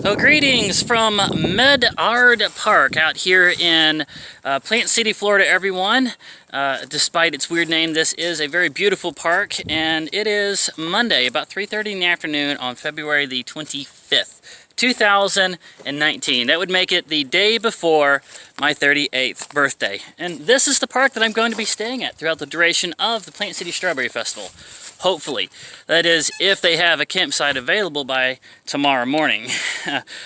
So greetings from Medard Park out here in Plant City, Florida, everyone. Despite its weird name, this is a very beautiful park, and it is Monday, about 3:30 in the afternoon on February the 25th, 2019. That would make it the day before my 38th birthday. And this is the park that I'm going to be staying at throughout the duration of the Plant City Strawberry Festival. Hopefully. That is, if they have a campsite available by tomorrow morning.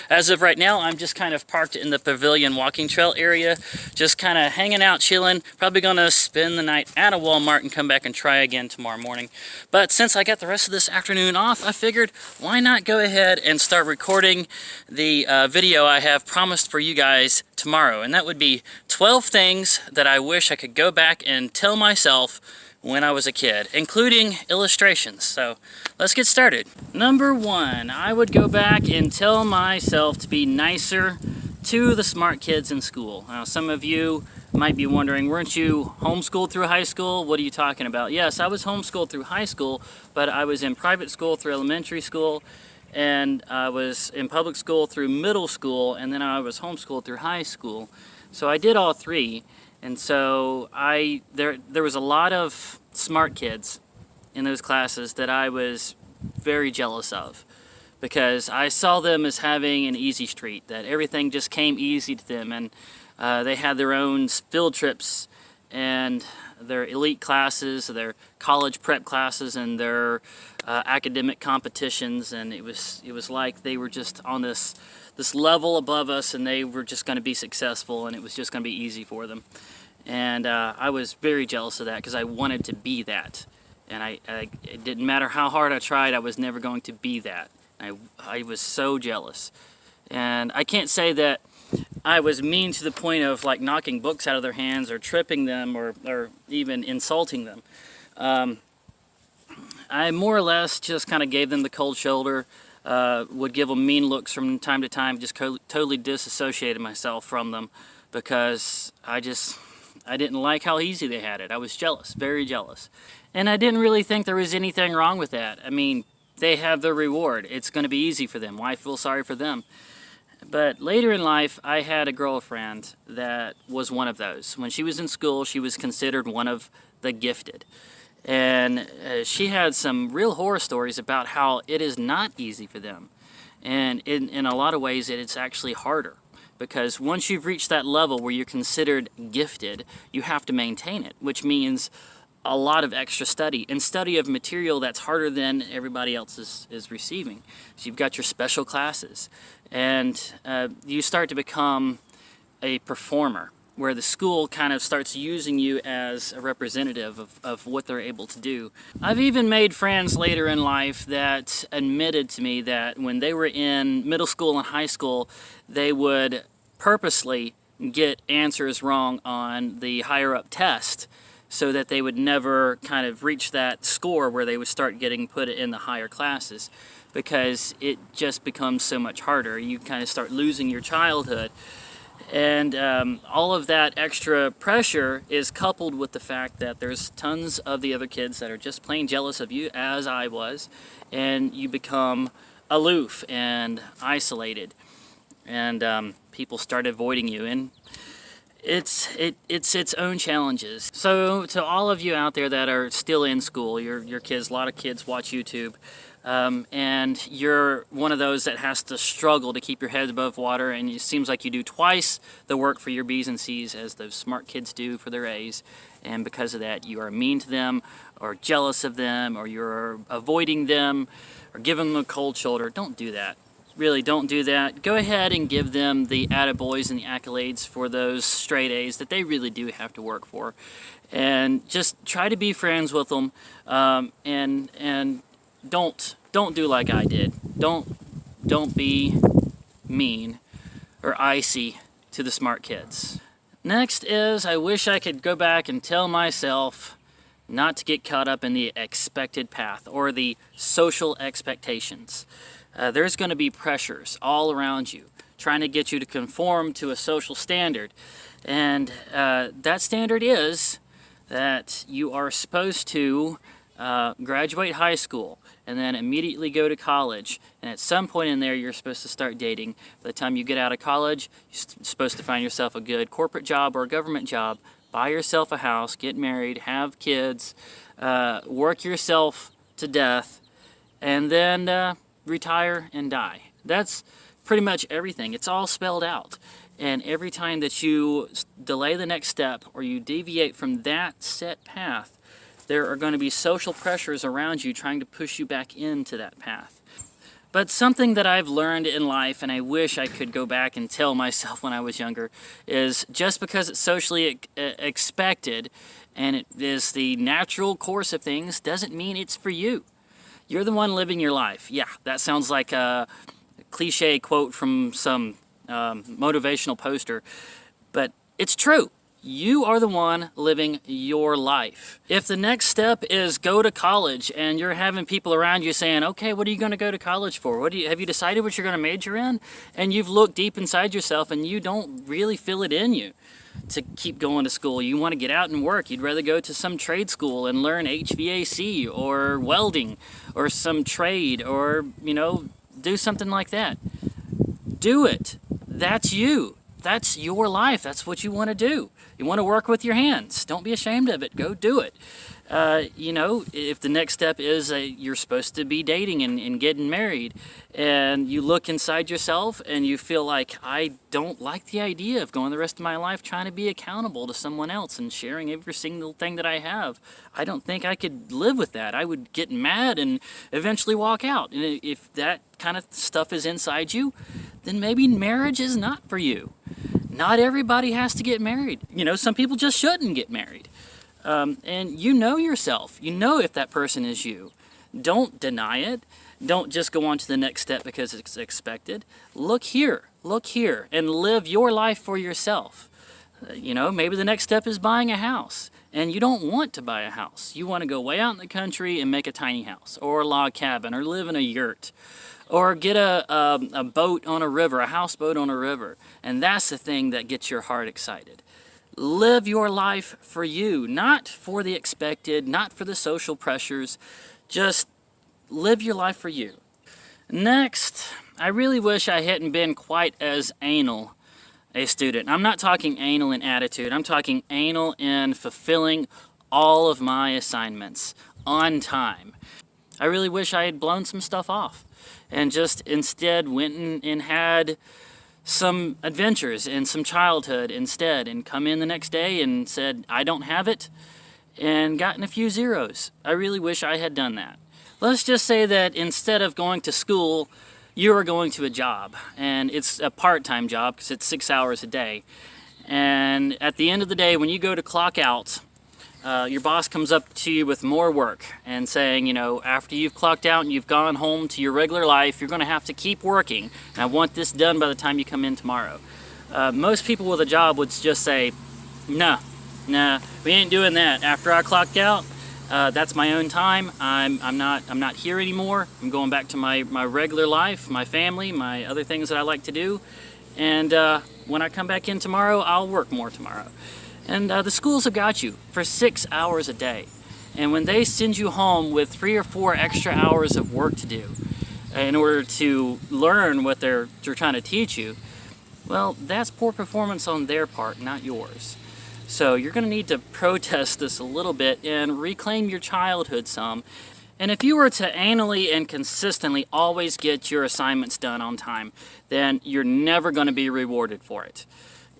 As of right now, I'm just kind of parked in the pavilion walking trail area, just kind of hanging out, chilling. Probably going to spend the night at a Walmart and come back and try again tomorrow morning. But since I got the rest of this afternoon off, I figured, why not go ahead and start recording the video I have promised for you guys tomorrow. And that would be 12 things that I wish I could go back and tell myself when I was a kid, including illustrations. So let's get started. Number one, I would go back and tell myself to be nicer to the smart kids in school. Now, some of you might be wondering, weren't you homeschooled through high school? What are you talking about? Yes, I was homeschooled through high school, but I was in private school through elementary school, and I was in public school through middle school, and then I was homeschooled through high school. So I did all three. And so there was a lot of smart kids in those classes that I was very jealous of, because I saw them as having an easy street, that everything just came easy to them, and they had their own field trips and their elite classes, their college prep classes, and their academic competitions, and it was like they were just on this level above us, and they were just going to be successful, and it was just going to be easy for them. And I was very jealous of that, because I wanted to be that, and it didn't matter how hard I tried, I was never going to be that. I was so jealous. And I can't say that I was mean to the point of like knocking books out of their hands or tripping them or even insulting them. I more or less just kind of gave them the cold shoulder, would give them mean looks from time to time, just totally disassociated myself from them, because I didn't like how easy they had it. I was jealous, very jealous. And I didn't really think there was anything wrong with that. I mean, they have their reward. It's going to be easy for them. Why feel sorry for them? But later in life, I had a girlfriend that was one of those. When she was in school, she was considered one of the gifted. And she had some real horror stories about how it is not easy for them. And in a lot of ways, it's actually harder. Because once you've reached that level where you're considered gifted, you have to maintain it, which means a lot of extra study, and study of material that's harder than everybody else is receiving. So you've got your special classes, and you start to become a performer, where the school kind of starts using you as a representative of what they're able to do. I've even made friends later in life that admitted to me that when they were in middle school and high school, they would purposely get answers wrong on the higher up test, so that they would never kind of reach that score where they would start getting put in the higher classes, because it just becomes so much harder. You kind of start losing your childhood. And all of that extra pressure is coupled with the fact that there's tons of the other kids that are just plain jealous of you, as I was, and you become aloof and isolated, and people start avoiding you, and it's its own challenges. So to all of you out there that are still in school, your kids, a lot of kids watch YouTube, and you're one of those that has to struggle to keep your head above water, and it seems like you do twice the work for your B's and C's as those smart kids do for their A's, and because of that you are mean to them, or jealous of them, or you're avoiding them, or giving them a cold shoulder. Don't do that. Really, don't do that. Go ahead and give them the attaboys and the accolades for those straight A's that they really do have to work for, and just try to be friends with them, and don't do like I did. Don't be mean or icy to the smart kids. Next is, I wish I could go back and tell myself not to get caught up in the expected path or the social expectations. There's going to be pressures all around you trying to get you to conform to a social standard, and that standard is that you are supposed to graduate high school, and then immediately go to college. And at some point in there, you're supposed to start dating. By the time you get out of college, you're supposed to find yourself a good corporate job or a government job, buy yourself a house, get married, have kids, work yourself to death, and then retire and die. That's pretty much everything. It's all spelled out. And every time that you delay the next step or you deviate from that set path, there are going to be social pressures around you trying to push you back into that path. But something that I've learned in life, and I wish I could go back and tell myself when I was younger, is just because it's socially expected and it is the natural course of things doesn't mean it's for you. You're the one living your life. Yeah, that sounds like a cliche quote from some motivational poster, but it's true. You are the one living your life. If the next step is go to college and you're having people around you saying, okay, what are you going to go to college for? Have you decided what you're going to major in? And you've looked deep inside yourself and you don't really feel it in you to keep going to school. You want to get out and work. You'd rather go to some trade school and learn HVAC or welding or some trade or, do something like that. Do it. That's you. That's your life. That's what you want to do. You want to work with your hands. Don't be ashamed of it. Go do it. If the next step is you're supposed to be dating and getting married, and you look inside yourself and you feel like, I don't like the idea of going the rest of my life trying to be accountable to someone else and sharing every single thing that I have. I don't think I could live with that. I would get mad and eventually walk out. And if that kind of stuff is inside you, then maybe marriage is not for you. Not everybody has to get married. Some people just shouldn't get married. And you know yourself. You know if that person is you. Don't deny it. Don't just go on to the next step because it's expected. Look here, and live your life for yourself. Maybe the next step is buying a house. And you don't want to buy a house. You want to go way out in the country and make a tiny house, or a log cabin, or live in a yurt, or get a boat on a river, a houseboat on a river. And that's the thing that gets your heart excited. Live your life for you, not for the expected, not for the social pressures. Just live your life for you. Next, I really wish I hadn't been quite as anal a student. I'm not talking anal in attitude. I'm talking anal in fulfilling all of my assignments on time. I really wish I had blown some stuff off and just instead went and had some adventures and some childhood instead, and come in the next day and said, I don't have it, and gotten a few zeros. I really wish I had done that. Let's just say that instead of going to school, you are going to a job, and it's a part-time job because it's 6 hours a day. And at the end of the day, when you go to clock out, your boss comes up to you with more work and saying, after you've clocked out and you've gone home to your regular life, you're going to have to keep working. And I want this done by the time you come in tomorrow. Most people with a job would just say, nah, we ain't doing that. After I clocked out, that's my own time. I'm not here anymore. I'm going back to my regular life, my family, my other things that I like to do. And when I come back in tomorrow, I'll work more tomorrow. And the schools have got you for 6 hours a day. And when they send you home with 3 or 4 extra hours of work to do in order to learn what they're trying to teach you, well, that's poor performance on their part, not yours. So you're going to need to protest this a little bit and reclaim your childhood some. And if you were to annually and consistently always get your assignments done on time, then you're never going to be rewarded for it.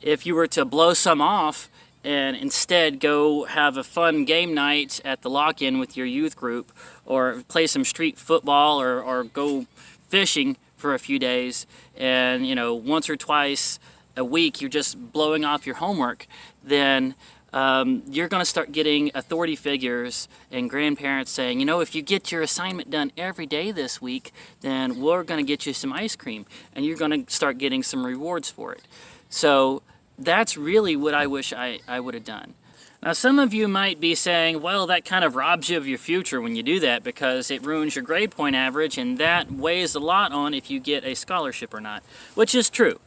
If you were to blow some off and instead go have a fun game night at the lock-in with your youth group, or play some street football, or go fishing for a few days, and once or twice a week you're just blowing off your homework, then you're going to start getting authority figures and grandparents saying, if you get your assignment done every day this week, then we're going to get you some ice cream, and you're going to start getting some rewards for it. So that's really what I wish I would have done. Now, some of you might be saying, well, that kind of robs you of your future when you do that because it ruins your grade point average, and that weighs a lot on if you get a scholarship or not, which is true.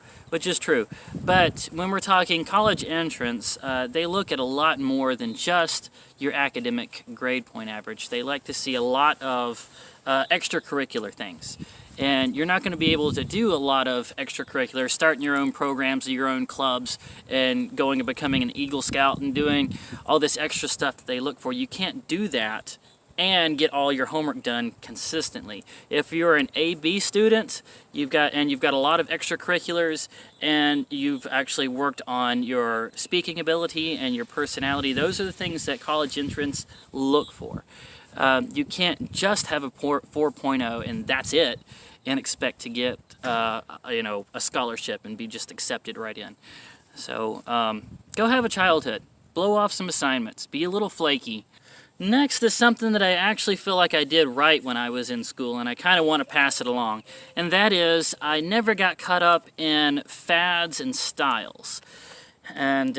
But when we're talking college entrance, they look at a lot more than just your academic grade point average. They like to see a lot of extracurricular things. And you're not going to be able to do a lot of extracurricular, starting your own programs, your own clubs, and going and becoming an Eagle Scout and doing all this extra stuff that they look for. You can't do that and get all your homework done consistently. If you're an A-B student, you've got a lot of extracurriculars, and you've actually worked on your speaking ability and your personality. Those are the things that college entrants look for. You can't just have a 4.0 and that's it, and expect to get a scholarship and be just accepted right in. So go have a childhood, blow off some assignments, be a little flaky. Next is something that I actually feel like I did right when I was in school, and I kind of want to pass it along, and that is I never got caught up in fads and styles. And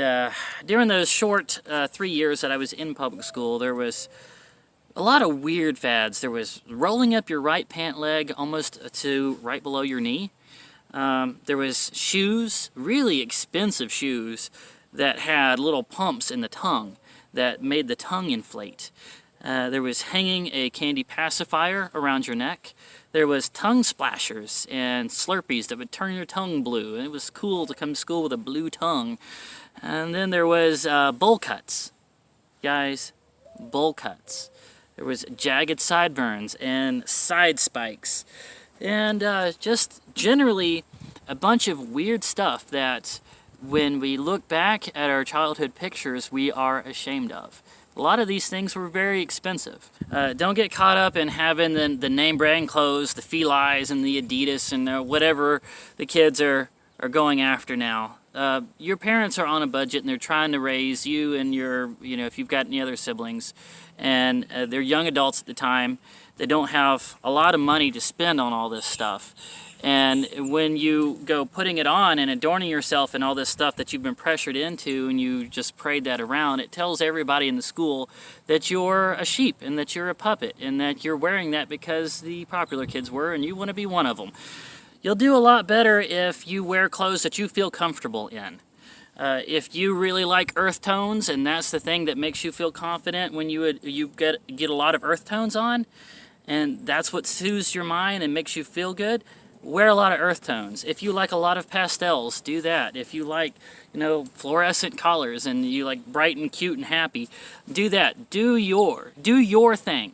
during those short 3 years that I was in public school, there was a lot of weird fads. There was rolling up your right pant leg almost to right below your knee. There was shoes, really expensive shoes, that had little pumps in the tongue that made the tongue inflate. There was hanging a candy pacifier around your neck. There was tongue splashers and Slurpees that would turn your tongue blue. And it was cool to come to school with a blue tongue. And then there was bowl cuts. Guys, bowl cuts. There was jagged sideburns and side spikes. And just generally a bunch of weird stuff that when we look back at our childhood pictures, we are ashamed of. A lot of these things were very expensive. Don't get caught up in having the name brand clothes, the Feli's and the Adidas and whatever the kids are going after now. Your parents are on a budget and they're trying to raise you and if you've got any other siblings, and they're young adults at the time. They don't have a lot of money to spend on all this stuff. And when you go putting it on and adorning yourself and all this stuff that you've been pressured into, and you just parade that around, it tells everybody in the school that you're a sheep and that you're a puppet and that you're wearing that because the popular kids were and you want to be one of them. You'll do a lot better if you wear clothes that you feel comfortable in. If you really like earth tones and that's the thing that makes you feel confident when you get a lot of earth tones on, and that's what soothes your mind and makes you feel good, wear a lot of earth tones. If you like a lot of pastels, do that. If you like, fluorescent colors and you like bright and cute and happy, do that. Do your thing.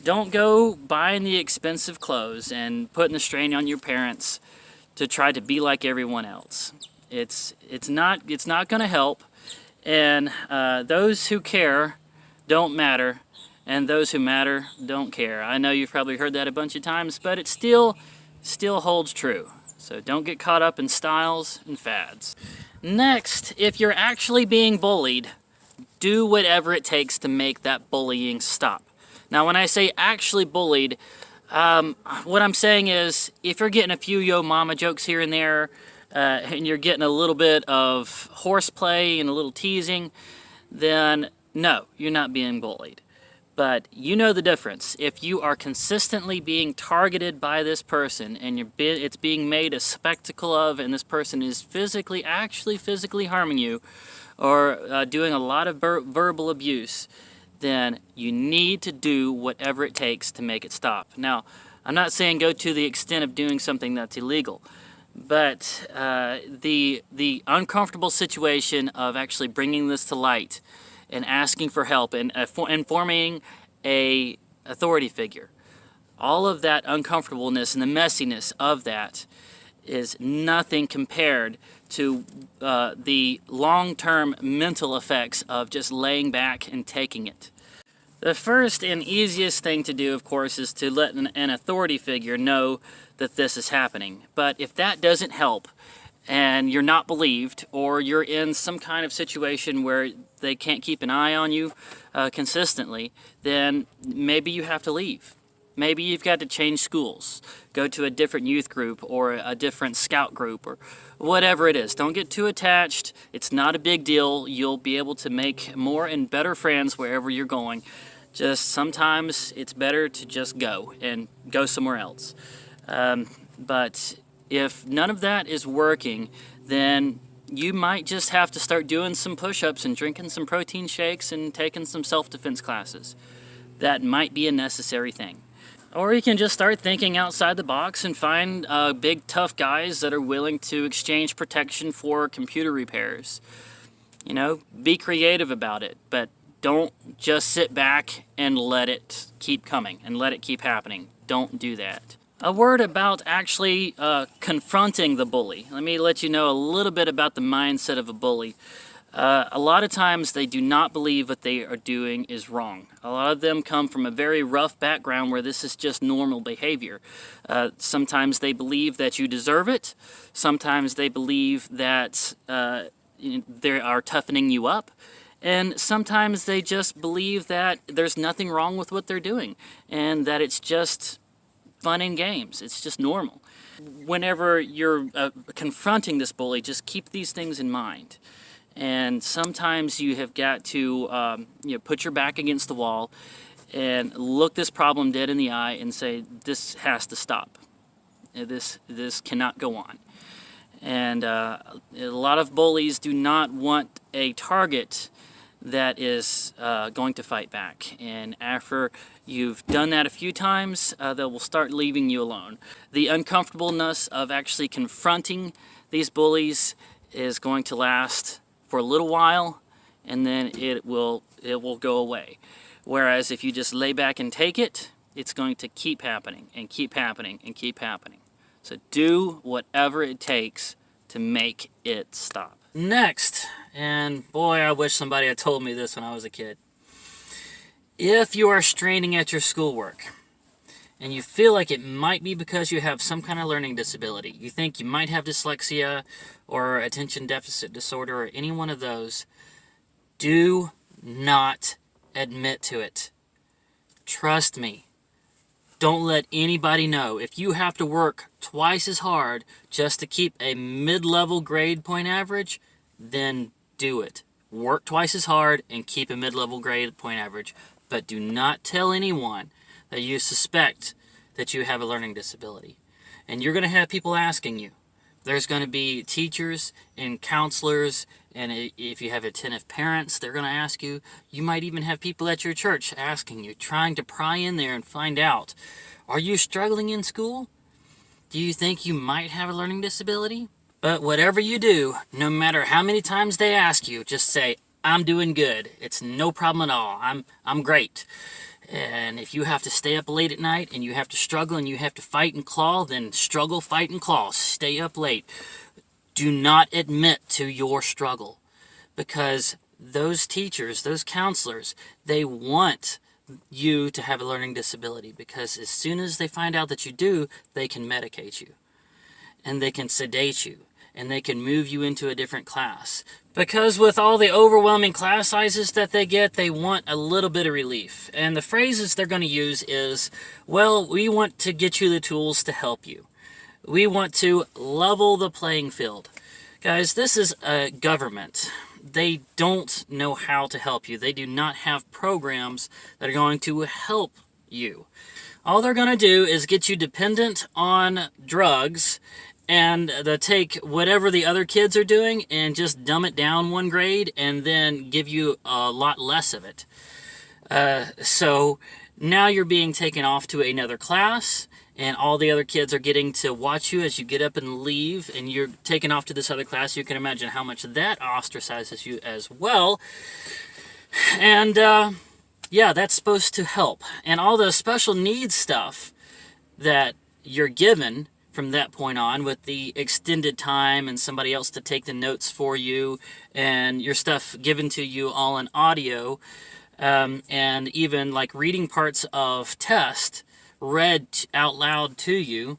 Don't go buying the expensive clothes and putting the strain on your parents to try to be like everyone else. It's not going to help, and those who care don't matter, and those who matter don't care. I know you've probably heard that a bunch of times, but it still holds true. So don't get caught up in styles and fads. Next, if you're actually being bullied, do whatever it takes to make that bullying stop. Now, when I say actually bullied, what I'm saying is if you're getting a few yo mama jokes here and there, and you're getting a little bit of horseplay and a little teasing, then no, you're not being bullied. But you know the difference. If you are consistently being targeted by this person and it's being made a spectacle of, and this person is actually physically harming you or doing a lot of verbal abuse, then you need to do whatever it takes to make it stop. Now, I'm not saying go to the extent of doing something that's illegal, but the uncomfortable situation of actually bringing this to light and asking for help and informing a authority figure, all of that uncomfortableness and the messiness of that is nothing compared to the long-term mental effects of just laying back and taking it. The first and easiest thing to do, of course, is to let an authority figure know that this is happening. But if that doesn't help, and you're not believed, or you're in some kind of situation where they can't keep an eye on you consistently, then maybe you have to leave. Maybe you've got to change schools, go to a different youth group or a different scout group or whatever it is. Don't get too attached. It's not a big deal. You'll be able to make more and better friends wherever you're going. Just sometimes it's better to just go and go somewhere else. But if none of that is working, then you might just have to start doing some push-ups and drinking some protein shakes and taking some self-defense classes. That might be a necessary thing. Or you can just start thinking outside the box and find big tough guys that are willing to exchange protection for computer repairs. You know, be creative about it, but don't just sit back and let it keep coming and let it keep happening. Don't do that. A word about actually confronting the bully. Let me let you know a little bit about the mindset of a bully. A lot of times they do not believe what they are doing is wrong. A lot of them come from a very rough background where this is just normal behavior. Sometimes they believe that you deserve it. Sometimes they believe that they are toughening you up. And sometimes they just believe that there's nothing wrong with what they're doing and that it's just fun and games. It's just normal. Whenever you're confronting this bully, just keep these things in mind. And sometimes you have got to put your back against the wall and look this problem dead in the eye and say, this has to stop. This cannot go on. And a lot of bullies do not want a target that is going to fight back. And after you've done that a few times, they will start leaving you alone. The uncomfortableness of actually confronting these bullies is going to last for a little while, and then it will go away. Whereas if you just lay back and take it, it's going to keep happening and keep happening and keep happening. So do whatever it takes to make it stop. Next, and boy, I wish somebody had told me this when I was a kid. If you are straining at your schoolwork and you feel like it might be because you have some kind of learning disability, you think you might have dyslexia or attention deficit disorder or any one of those, do not admit to it. Trust me. Don't let anybody know. If you have to work twice as hard just to keep a mid-level grade point average, then do it. Work twice as hard and keep a mid-level grade point average. But do not tell anyone that you suspect that you have a learning disability. And you're going to have people asking you. There's going to be teachers and counselors, and if you have attentive parents, they're going to ask you. You might even have people at your church asking you, trying to pry in there and find out, are you struggling in school? Do you think you might have a learning disability? But whatever you do, no matter how many times they ask you, just say, I'm doing good. It's no problem at all. I'm great. And if you have to stay up late at night and you have to struggle and you have to fight and claw, then struggle, fight, and claw. Stay up late. Do not admit to your struggle, because those teachers, those counselors, they want you to have a learning disability, because as soon as they find out that you do, they can medicate you and they can sedate you and they can move you into a different class. Because with all the overwhelming class sizes that they get, they want a little bit of relief. And the phrases they're going to use is, well, we want to get you the tools to help you. We want to level the playing field. Guys, this is a government. They don't know how to help you. They do not have programs that are going to help you. All they're going to do is get you dependent on drugs, and they'll take whatever the other kids are doing and just dumb it down one grade and then give you a lot less of it. So now you're being taken off to another class, and all the other kids are getting to watch you as you get up and leave, and you're taken off to this other class. You can imagine how much that ostracizes you as well. And yeah, that's supposed to help. And all the special needs stuff that you're given from that point on, with the extended time and somebody else to take the notes for you, and your stuff given to you all in audio, and even like reading parts of test read out loud to you,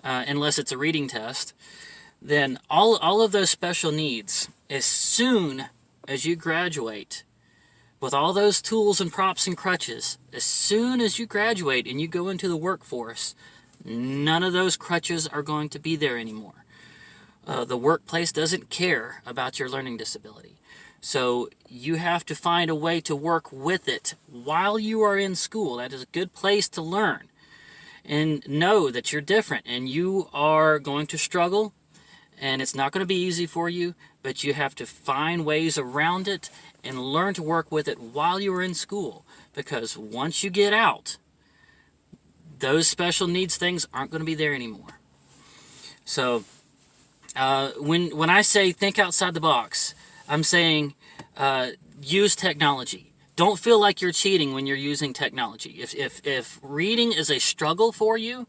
unless it's a reading test, then all of those special needs, as soon as you graduate, with all those tools and props and crutches, as soon as you graduate and you go into the workforce, none of those crutches are going to be there anymore. The workplace doesn't care about your learning disability. So you have to find a way to work with it while you are in school. That is a good place to learn. And know that you're different and you are going to struggle and it's not going to be easy for you, but you have to find ways around it and learn to work with it while you are in school. Because once you get out, those special needs things aren't going to be there anymore. So when I say think outside the box, I'm saying use technology. Don't feel like you're cheating when you're using technology. If reading is a struggle for you,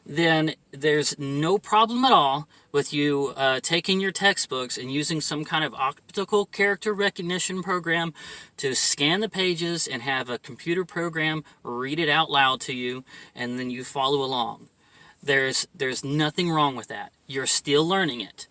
then there's no problem at all with you taking your textbooks and using some kind of optical character recognition program to scan the pages and have a computer program read it out loud to you, and then you follow along. There's nothing wrong with that. You're still learning it.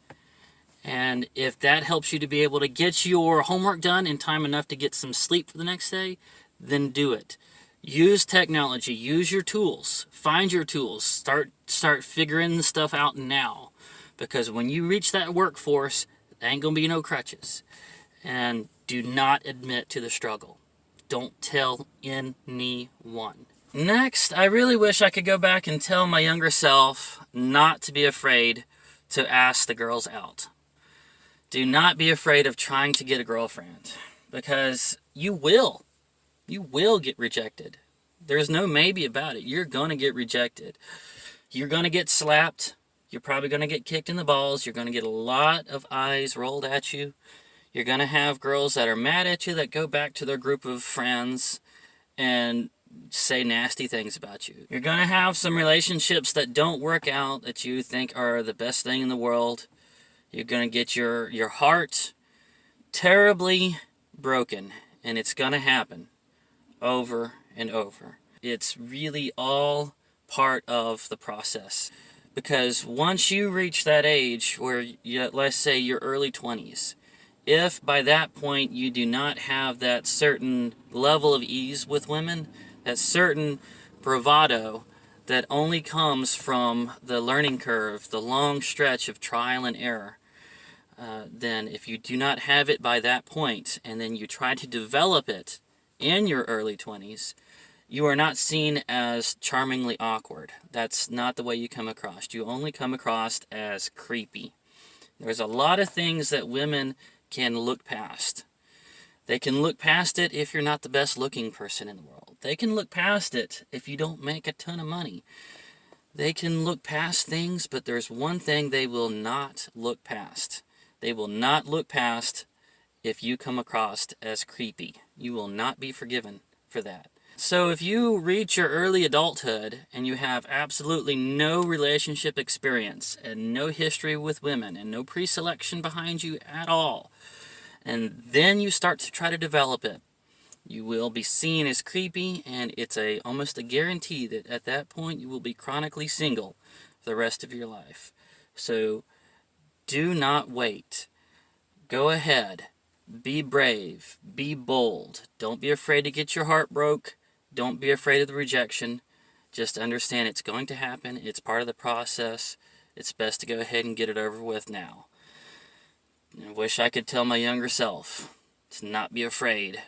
And if that helps you to be able to get your homework done in time enough to get some sleep for the next day, then do it. Use technology. Use your tools. Find your tools. Start figuring the stuff out now. Because when you reach that workforce, there ain't going to be no crutches. And do not admit to the struggle. Don't tell anyone. Next, I really wish I could go back and tell my younger self not to be afraid to ask the girls out. Do not be afraid of trying to get a girlfriend, because you will. You will get rejected. There's no maybe about it. You're going to get rejected. You're going to get slapped. You're probably going to get kicked in the balls. You're going to get a lot of eyes rolled at you. You're going to have girls that are mad at you that go back to their group of friends and say nasty things about you. You're going to have some relationships that don't work out that you think are the best thing in the world. You're going to get your heart terribly broken, and it's going to happen over and over. It's really all part of the process, because once you reach that age where, let's say your early 20s, if by that point you do not have that certain level of ease with women, that certain bravado that only comes from the learning curve, the long stretch of trial and error, then if you do not have it by that point, and then you try to develop it in your early 20s, you are not seen as charmingly awkward. That's not the way you come across. You only come across as creepy. There's a lot of things that women can look past. They can look past it if you're not the best looking person in the world. They can look past it if you don't make a ton of money. They can look past things, but there's one thing they will not look past. They will not look past if you come across as creepy. You will not be forgiven for that. So if you reach your early adulthood and you have absolutely no relationship experience and no history with women and no pre-selection behind you at all, and then you start to try to develop it, you will be seen as creepy, and it's almost a guarantee that at that point you will be chronically single for the rest of your life. So do not wait. Go ahead. Be brave. Be bold. Don't be afraid to get your heart broke. Don't be afraid of the rejection. Just understand it's going to happen. It's part of the process. It's best to go ahead and get it over with now. I wish I could tell my younger self to not be afraid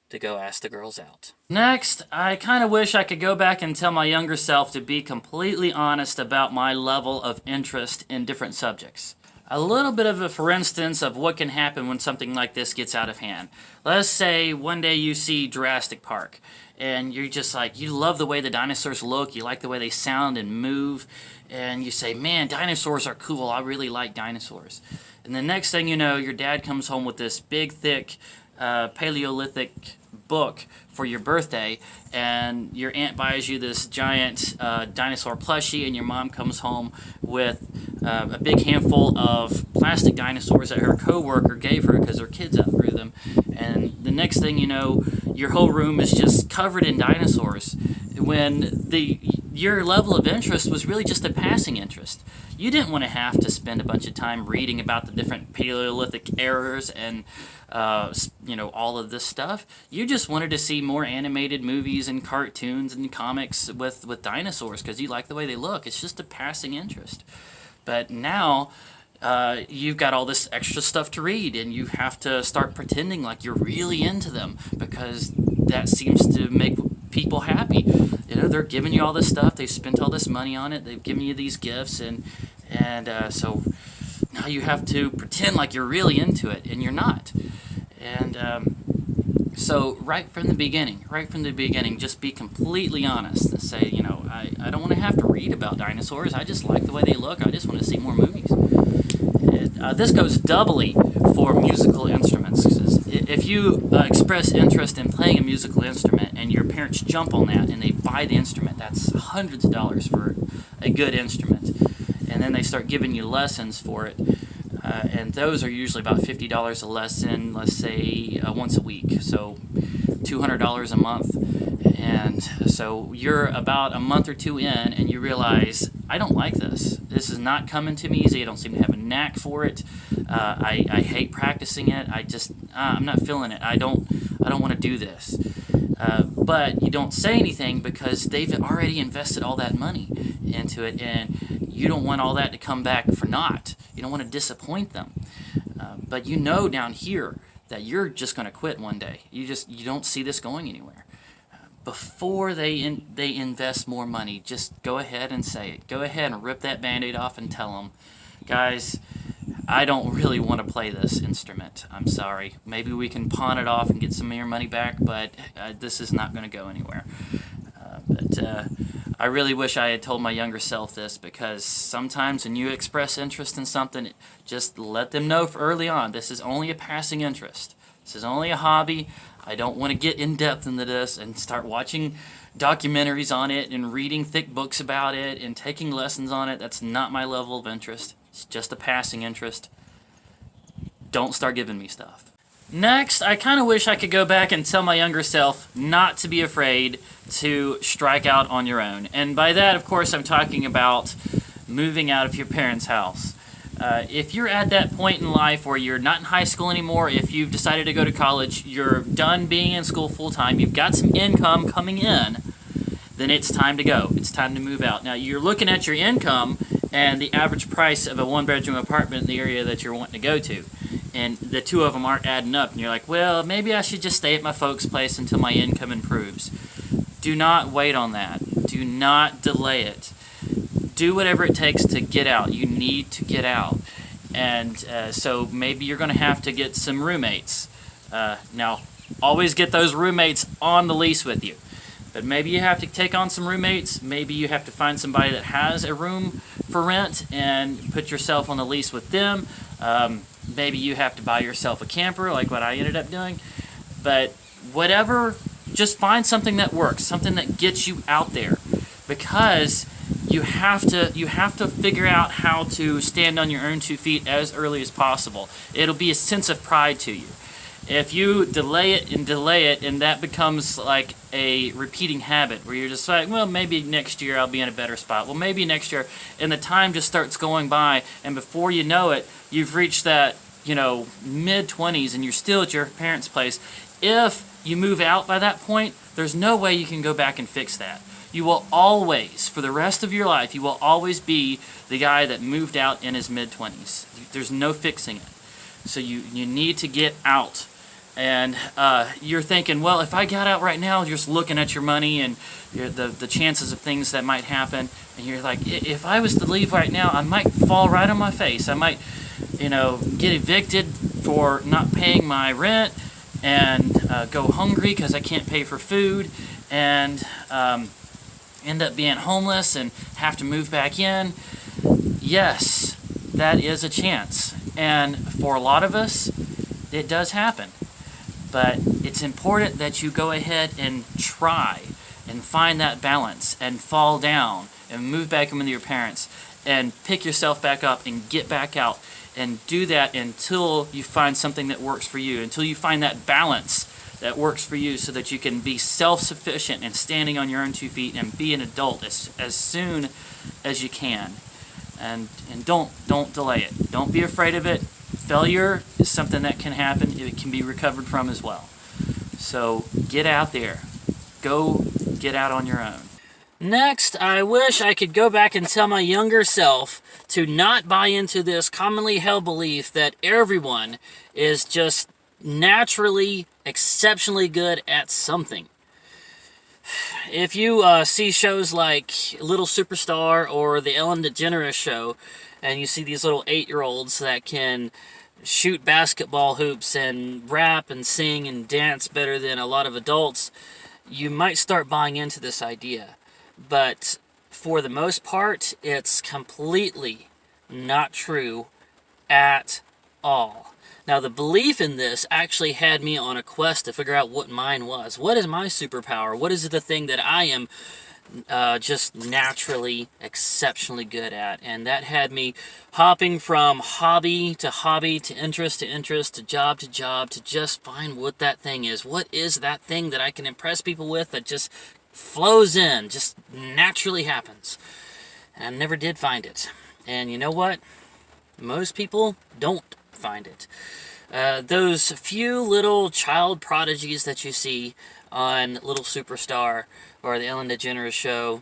to go ask the girls out. Next, I kind of wish I could go back and tell my younger self to be completely honest about my level of interest in different subjects. A little bit of a for instance of what can happen when something like this gets out of hand. Let's say one day you see Jurassic Park, and you're just like, you love the way the dinosaurs look, you like the way they sound and move, and you say, man, dinosaurs are cool, I really like dinosaurs. And the next thing you know, your dad comes home with this big, thick, Paleolithic book for your birthday, and your aunt buys you this giant dinosaur plushie, and your mom comes home with a big handful of plastic dinosaurs that her coworker gave her because her kids outgrew them. And the next thing you know, your whole room is just covered in dinosaurs, when your level of interest was really just a passing interest. You didn't want to have to spend a bunch of time reading about the different Paleolithic eras and all of this stuff. You just wanted to see more animated movies and cartoons and comics with dinosaurs because you like the way they look. It's just a passing interest. But now you've got all this extra stuff to read, and you have to start pretending like you're really into them because that seems to make people happy. They're giving you all this stuff. They've spent all this money on it. They've given you these gifts, and so now you have to pretend like you're really into it, and you're not. And so right from the beginning, just be completely honest and say, I don't want to have to read about dinosaurs. I just like the way they look. I just want to see more movies. This goes doubly for musical instruments. If you express interest in playing a musical instrument and your parents jump on that and they buy the instrument, that's hundreds of dollars for a good instrument. And then they start giving you lessons for it. And those are usually about $50 a lesson, let's say once a week, so $200 a month. And so you're about a month or two in and you realize, I don't like this. This is not coming to me easy. I don't seem to have a knack for it. I hate practicing it. I'm not feeling it. I don't want to do this. But you don't say anything because they've already invested all that money into it, and you don't want all that to come back for naught. You don't want to disappoint them. But down here that you're just going to quit one day. You don't see this going anywhere. Before they invest more money, just go ahead and say it. Go ahead and rip that Band-Aid off and tell them, guys, I don't really want to play this instrument. I'm sorry. Maybe we can pawn it off and get some of your money back, but this is not going to go anywhere. But I really wish I had told my younger self this, because sometimes when you express interest in something, just let them know early on, this is only a passing interest. This is only a hobby. I don't want to get in depth into this and start watching documentaries on it and reading thick books about it and taking lessons on it. That's not my level of interest. It's just a passing interest. Don't start giving me stuff. Next, I kind of wish I could go back and tell my younger self not to be afraid to strike out on your own. And by that, of course, I'm talking about moving out of your parents' house. If you're at that point in life where you're not in high school anymore, if you've decided to go to college, you're done being in school full-time, you've got some income coming in, then it's time to go. It's time to move out. Now, you're looking at your income and the average price of a one-bedroom apartment in the area that you're wanting to go to, and the two of them aren't adding up, and you're like, well, maybe I should just stay at my folks' place until my income improves. Do not wait on that. Do not delay it. Do whatever it takes to get out. You need to get out. And so maybe you're going to have to get some roommates. Now, always get those roommates on the lease with you. But maybe you have to take on some roommates. Maybe you have to find somebody that has a room for rent and put yourself on the lease with them. Maybe you have to buy yourself a camper, like what I ended up doing. But whatever, just find something that works, something that gets you out there. Because you have to figure out how to stand on your own 2 feet as early as possible. It'll be a sense of pride to you. If you delay it and that becomes like a repeating habit where you're just like, well, maybe next year I'll be in a better spot. Well, maybe next year, and the time just starts going by, and before you know it, you've reached that, mid-20s and you're still at your parents' place. If you move out by that point, there's no way you can go back and fix that. You will always, for the rest of your life, you will always be the guy that moved out in his mid-20s. There's no fixing it. So you need to get out. And you're thinking, well, if I got out right now, you're just looking at your money and the chances of things that might happen, and you're like, if I was to leave right now, I might fall right on my face. I might, get evicted for not paying my rent and go hungry because I can't pay for food, and end up being homeless and have to move back in. Yes, that is a chance. And for a lot of us, it does happen. But it's important that you go ahead and try and find that balance and fall down and move back in with your parents and pick yourself back up and get back out and do that until you find something that works for you, until you find that balance that works for you so that you can be self-sufficient and standing on your own 2 feet and be an adult as soon as you can. and don't delay it. Don't be afraid of it. Failure is something that can happen. It can be recovered from as well. So get out there. Go get out on your own. Next, I wish I could go back and tell my younger self to not buy into this commonly held belief that everyone is just naturally exceptionally good at something. If you see shows like Little Superstar or the Ellen DeGeneres Show, and you see these little 8-year-olds that can shoot basketball hoops and rap and sing and dance better than a lot of adults, you might start buying into this idea. But for the most part, it's completely not true at all. Now, the belief in this actually had me on a quest to figure out what mine was. What is my superpower? What is the thing that I am just naturally exceptionally good at? And that had me hopping from hobby to interest to job to just find what that thing is. What is that thing that I can impress people with that just flows in, just naturally happens? And I never did find it. And you know what? Most people don't find it. Those few little child prodigies that you see on Little Superstar or the Ellen DeGeneres Show,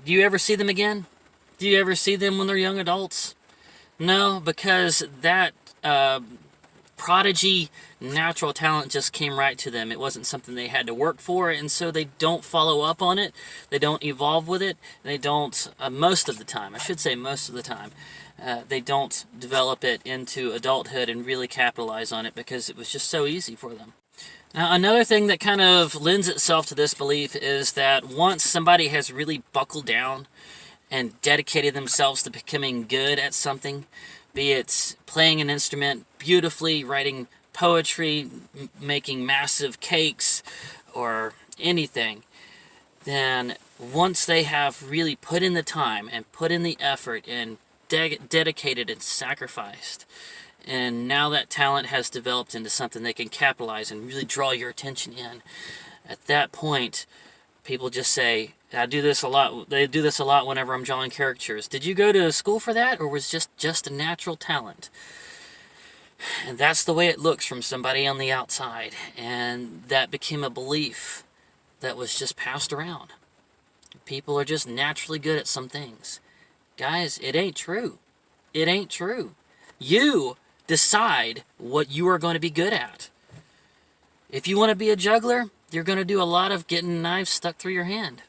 do you ever see them again? Do you ever see them when they're young adults? No, because that prodigy natural talent just came right to them. It wasn't something they had to work for, and so they don't follow up on it. They don't evolve with it. They don't, most of the time, I should say most of the time, they don't develop it into adulthood and really capitalize on it because it was just so easy for them. Now, another thing that kind of lends itself to this belief is that once somebody has really buckled down and dedicated themselves to becoming good at something, be it playing an instrument beautifully, writing poetry, making massive cakes, or anything, then once they have really put in the time and put in the effort and dedicated and sacrificed, and now that talent has developed into something they can capitalize and really draw your attention in, at that point, people just say, I do this a lot. They do this a lot whenever I'm drawing caricatures. Did you go to school for that, or was just a natural talent? And that's the way it looks from somebody on the outside. And that became a belief that was just passed around. People are just naturally good at some things. Guys, it ain't true. It ain't true. You decide what you are going to be good at. If you want to be a juggler, you're going to do a lot of getting knives stuck through your hand.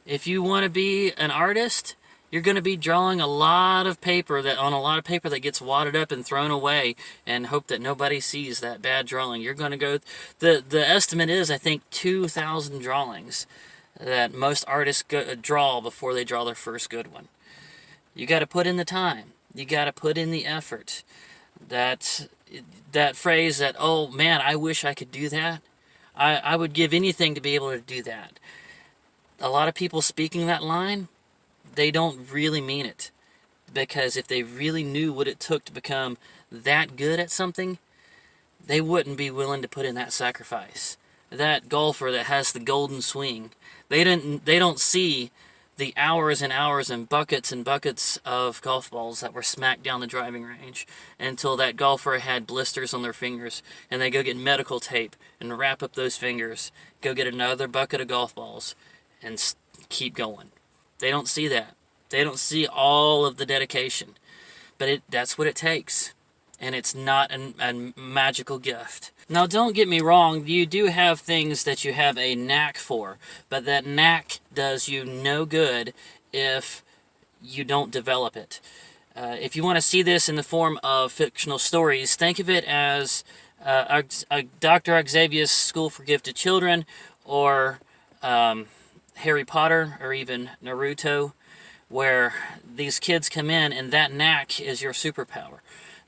If you want to be an artist, you're going to be drawing a lot of paper that gets wadded up and thrown away and hope that nobody sees that bad drawing. You're going to go, the estimate is, I think, 2,000 drawings that most artists draw before they draw their first good one. You got to put in the time. You got to put in the effort. That phrase that, oh man, I wish I could do that. I would give anything to be able to do that. A lot of people speaking that line, they don't really mean it. Because if they really knew what it took to become that good at something, they wouldn't be willing to put in that sacrifice. That golfer that has the golden swing, they don't see the hours and hours and buckets of golf balls that were smacked down the driving range until that golfer had blisters on their fingers, and they go get medical tape and wrap up those fingers, go get another bucket of golf balls, and keep going. They don't see that. They don't see all of the dedication. But that's what it takes. And it's not a magical gift. Now, don't get me wrong. You do have things that you have a knack for. But that knack does you no good if you don't develop it. If you want to see this in the form of fictional stories, think of it as Dr. Xavier's School for Gifted Children, or Harry Potter, or even Naruto, where these kids come in and that knack is your superpower.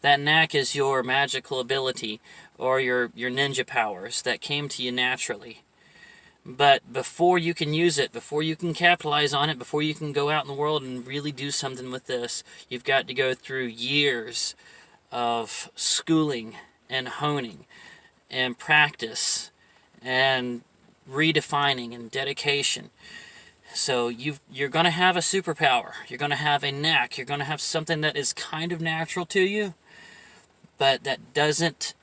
That knack is your magical ability or your ninja powers that came to you naturally. But before you can use it, before you can capitalize on it, before you can go out in the world and really do something with this, you've got to go through years of schooling and honing and practice and redefining and dedication. So you're going to have a superpower. You're going to have a knack. You're going to have something that is kind of natural to you, but that doesn't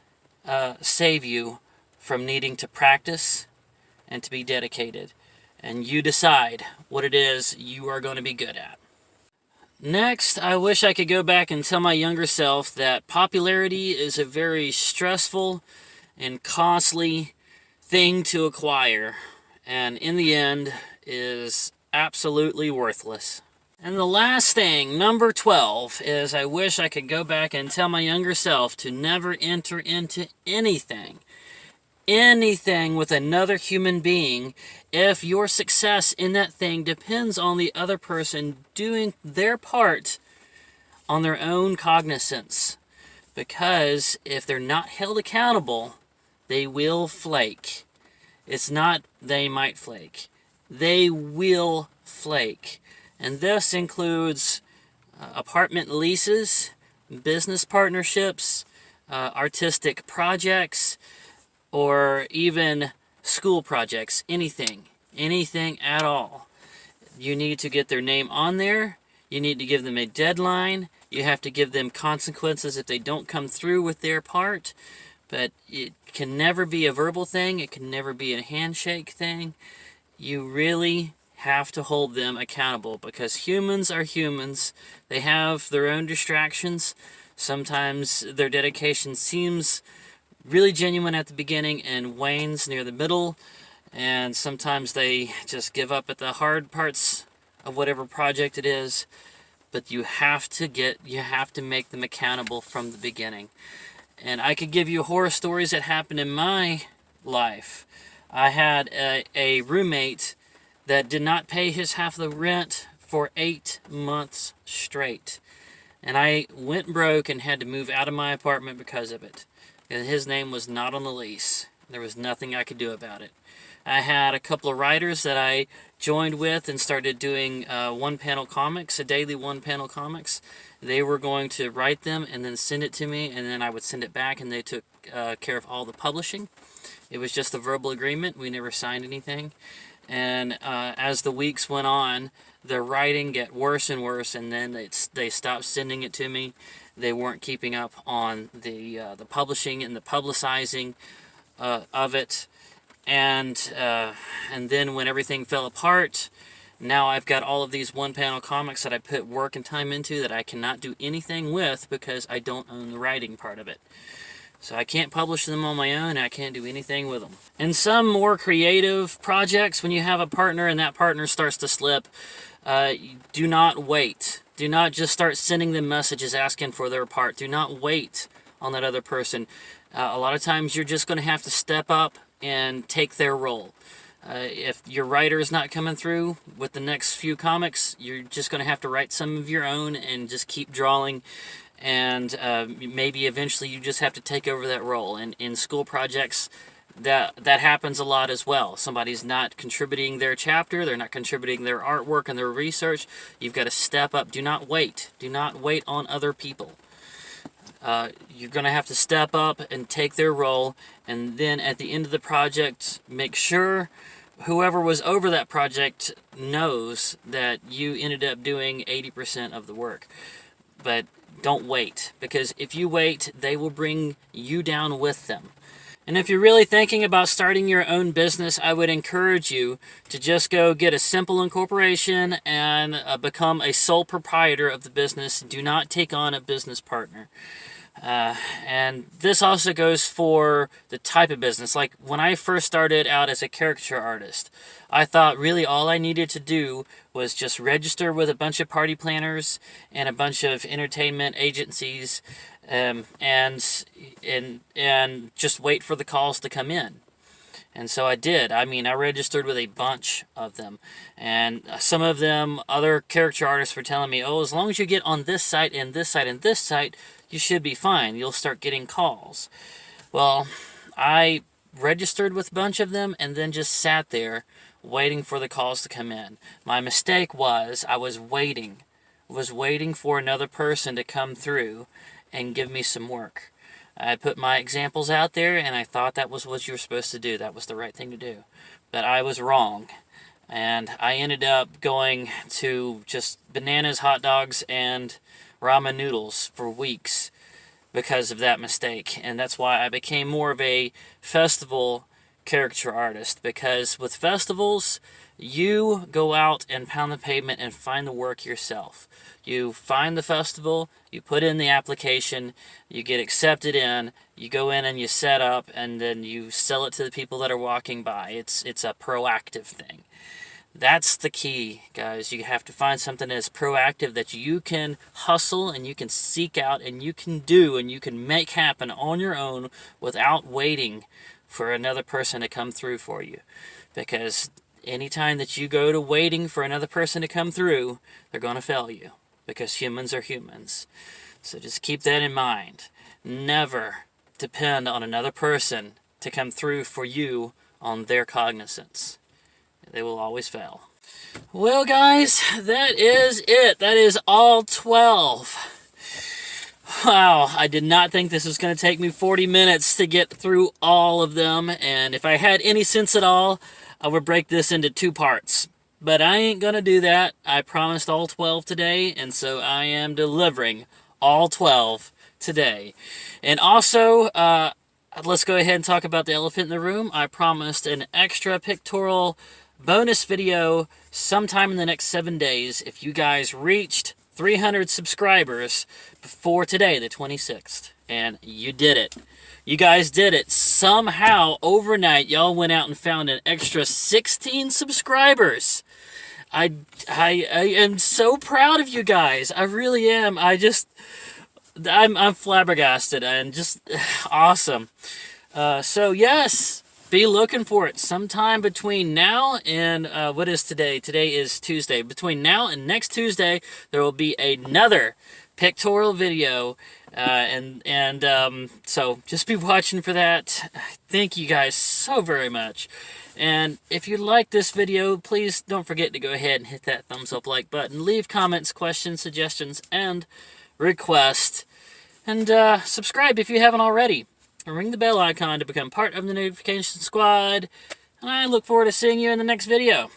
save you from needing to practice and to be dedicated. And you decide what it is you are going to be good at. Next, I wish I could go back and tell my younger self that popularity is a very stressful and costly thing to acquire, and in the end is absolutely worthless. And the last thing, number 12, is I wish I could go back and tell my younger self to never enter into anything with another human being if your success in that thing depends on the other person doing their part on their own cognizance. Because if they're not held accountable, they will flake. It's not they might flake. They will flake. And this includes apartment leases, business partnerships, artistic projects, or even school projects, anything at all. You need to get their name on there. You need to give them a deadline. You have to give them consequences if they don't come through with their part. But it can never be a verbal thing. It can never be a handshake thing. You really have to hold them accountable, because humans are humans. They have their own distractions. Sometimes their dedication seems really genuine at the beginning and wanes near the middle, and sometimes they just give up at the hard parts of whatever project it is. But you have to make them accountable from the beginning. And I could give you horror stories that happened in my life. I had a roommate that did not pay his half of the rent for 8 months straight. And I went broke and had to move out of my apartment because of it. And his name was not on the lease. There was nothing I could do about it. I had a couple of writers that I joined with and started doing one-panel comics, a daily one-panel comics. They were going to write them and then send it to me, and then I would send it back, and they took care of all the publishing. It was just a verbal agreement. We never signed anything. And as the weeks went on, the writing got worse and worse, and then they stopped sending it to me. They weren't keeping up on the publishing and the publicizing of it. And then when everything fell apart, now I've got all of these one-panel comics that I put work and time into that I cannot do anything with because I don't own the writing part of it. So I can't publish them on my own, and I can't do anything with them. In some more creative projects, when you have a partner and that partner starts to slip, do not wait. Do not just start sending them messages asking for their part. Do not wait on that other person. A lot of times you're just going to have to step up and take their role. If your writer is not coming through with the next few comics, you're just going to have to write some of your own and just keep drawing. And maybe eventually you just have to take over that role. And in school projects, that happens a lot as well. Somebody's not contributing their chapter, they're not contributing their artwork and their research. You've got to step up. Do not wait. Do not wait on other people. You're going to have to step up and take their role, and then at the end of the project, make sure whoever was over that project knows that you ended up doing 80% of the work. But don't wait, because if you wait, they will bring you down with them. And if you're really thinking about starting your own business, I would encourage you to just go get a simple incorporation and become a sole proprietor of the business. Do not take on a business partner. And this also goes for the type of business. Like when I first started out as a caricature artist, I thought really all I needed to do was just register with a bunch of party planners and a bunch of entertainment agencies, and just wait for the calls to come in. And so I did. I mean, I registered with a bunch of them. And some of them, other caricature artists were telling me, oh, as long as you get on this site and this site and this site, you should be fine. You'll start getting calls. Well, I registered with a bunch of them and then just sat there waiting for the calls to come in. My mistake was I was waiting for another person to come through and give me some work. I put my examples out there, and I thought that was what you were supposed to do. That was the right thing to do. But I was wrong. And I ended up going to just bananas, hot dogs, and ramen noodles for weeks because of that mistake. And that's why I became more of a festival caricature artist, because with festivals, you go out and pound the pavement and find the work yourself. You find the festival, you put in the application, you get accepted in, you go in and you set up, and then you sell it to the people that are walking by. It's a proactive thing. That's the key, guys. You have to find something that's proactive, that you can hustle and you can seek out and you can do and you can make happen on your own without waiting for another person to come through for you. Because anytime that you go to waiting for another person to come through, they're going to fail you, because humans are humans. So just keep that in mind. Never depend on another person to come through for you on their cognizance. They will always fail. Well, guys, that is it. That is all 12. Wow, I did not think this was going to take me 40 minutes to get through all of them. And if I had any sense at all, I would break this into 2 parts. But I ain't going to do that. I promised all 12 today, and so I am delivering all 12 today. And also, let's go ahead and talk about the elephant in the room. I promised an extra pictorial bonus video sometime in the next 7 days if you guys reached 300 subscribers before today, the 26th. And you did it. You guys did it. Somehow, overnight, y'all went out and found an extra 16 subscribers. I am so proud of you guys. I really am. I'm flabbergasted and just awesome. So yes, be looking for it sometime between now and what is today? Today is Tuesday. Between now and next Tuesday, there will be another pictorial video, so just be watching for that. Thank you guys so very much. And if you like this video, please don't forget to go ahead and hit that thumbs up like button. Leave comments, questions, suggestions, and requests. And subscribe if you haven't already. And ring the bell icon to become part of the notification squad. And I look forward to seeing you in the next video.